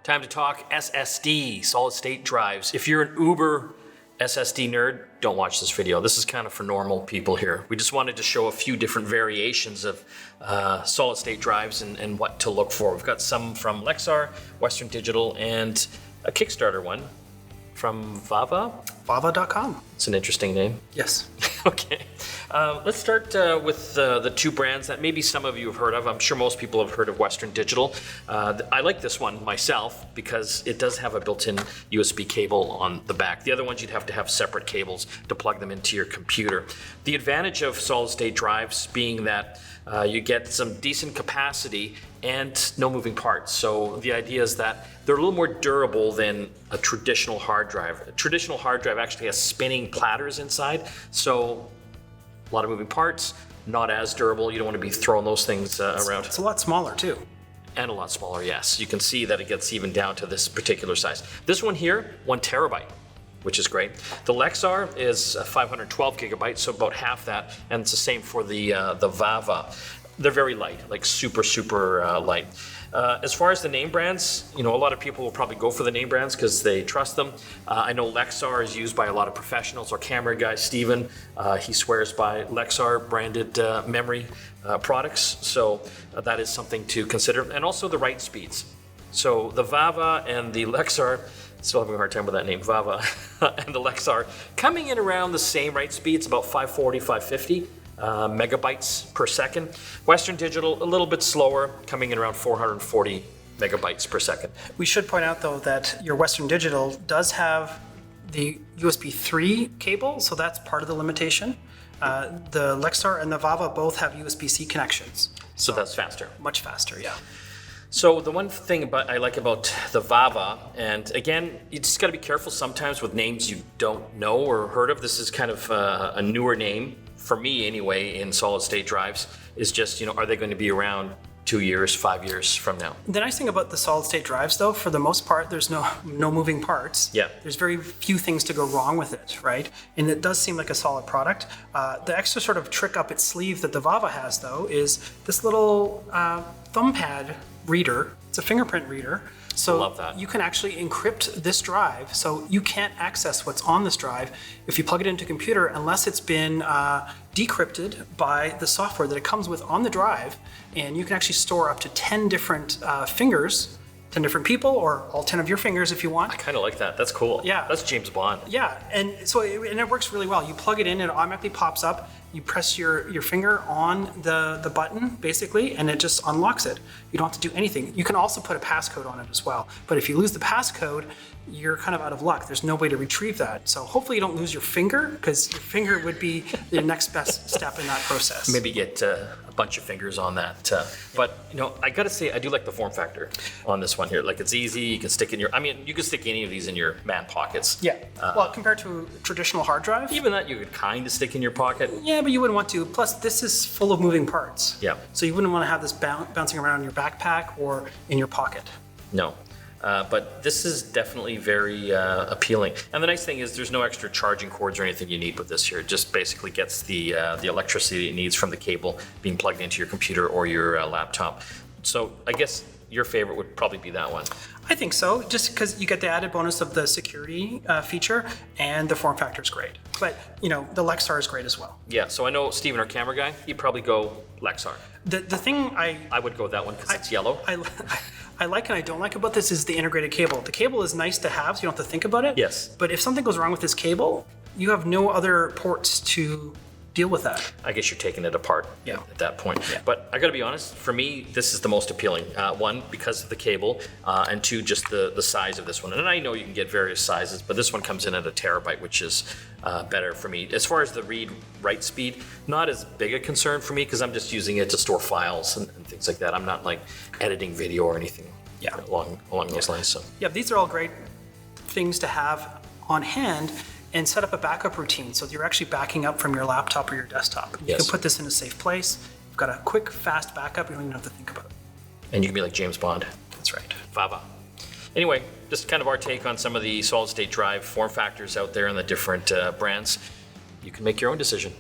Time to talk SSD, solid state drives. If you're an uber SSD nerd, don't watch this video. This is kind of for normal people here. We just wanted to show a few different variations of solid state drives and what to look for. We've got some from Lexar, Western Digital, and a Kickstarter one from VAVA. VAVA.com. It's an interesting name. Yes. Okay. Let's start with the two brands that maybe some of you have heard of. I'm sure most people have heard of Western Digital. I like this one myself because it does have a built-in USB cable on the back. The other ones you'd have to have separate cables to plug them into your computer. The advantage of solid-state drives being that you get some decent capacity and no moving parts. So the idea is that they're a little more durable than a traditional hard drive. A traditional hard drive actually has spinning platters inside, so a lot of moving parts, not as durable. You don't want to be throwing those things around. It's a lot smaller too. And a lot smaller, yes. You can see that it gets even down to this particular size. This one here, 1 terabyte, which is great. The Lexar is 512 gigabytes, so about half that, and it's the same for the VAVA. They're very light, like super light. As far as the name brands, a lot of people will probably go for the name brands because they trust them. I know Lexar is used by a lot of professionals. Our camera guy, Steven, he swears by Lexar branded memory products. So that is something to consider. And also the write speeds. So the VAVA and the Lexar, still having a hard time with that name, VAVA, and the Lexar, coming in around the same write speeds, about 540, 550. Megabytes per second. Western Digital, a little bit slower, coming in around 440 megabytes per second. We should point out though that your Western Digital does have the USB 3 cable, so that's part of the limitation. The Lexar and the VAVA both have USB-C connections. So that's faster. Much faster, yeah. So the one thing I like about the VAVA, and again, you just got to be careful sometimes with names you don't know or heard of. This is kind of a newer name, for me anyway, in solid state drives, is just, are they going to be around 2 years, 5 years from now? The nice thing about the solid state drives though, for the most part, there's no moving parts. Yeah. There's very few things to go wrong with it, right? And it does seem like a solid product. The extra sort of trick up its sleeve that the VAVA has though is this little thumb pad reader. It's a fingerprint reader. So love that. You can actually encrypt this drive, so you can't access what's on this drive if you plug it into a computer unless it's been decrypted by the software that it comes with on the drive, and you can actually store up to 10 different fingers, 10 different people, or all 10 of your fingers if you want. I kind of like that. That's cool. Yeah. That's James Bond. Yeah, and so it works really well. You plug it in, it automatically pops up. You press your finger on the button, basically, and it just unlocks it. You don't have to do anything. You can also put a passcode on it as well. But if you lose the passcode, you're kind of out of luck. There's no way to retrieve that. So hopefully you don't lose your finger, because your finger would be the next best step in that process. Maybe get a bunch of fingers on that. But, I got to say, I do like the form factor on this one here. Like, it's easy. You can stick you can stick any of these in your man pockets. Yeah. Well, compared to a traditional hard drive. Even that you could kind of stick in your pocket. Yeah, but you wouldn't want to. Plus, this is full of moving parts. Yeah. So you wouldn't want to have this bouncing around in your backpack or in your pocket. No. But this is definitely very appealing. And the nice thing is there's no extra charging cords or anything you need with this here. It just basically gets the electricity it needs from the cable being plugged into your computer or your laptop. So I guess your favorite would probably be that one. I think so, just because you get the added bonus of the security feature, and the form factor is great. But, the Lexar is great as well. Yeah, so I know Steven, our camera guy, he'd probably go Lexar. The thing I would go with that one because it's yellow. I like and I don't like about this is the integrated cable. The cable is nice to have, so you don't have to think about it. Yes. But if something goes wrong with this cable, you have no other ports to deal with that. I guess you're taking it apart at that point. Yeah. But I got to be honest, for me, this is the most appealing. One, because of the cable, and two, just the size of this one. And I know you can get various sizes, but this one comes in at 1 terabyte, which is better for me. As far as the read-write speed, not as big a concern for me because I'm just using it to store files and things like that. I'm not like editing video or anything along those lines. So. Yeah, these are all great things to have on hand and set up a backup routine so that you're actually backing up from your laptop or your desktop. You can put this in a safe place. You've got a quick, fast backup. You don't even have to think about it. And you can be like James Bond. That's right. VAVA. Anyway, just kind of our take on some of the solid-state drive form factors out there and the different brands. You can make your own decision.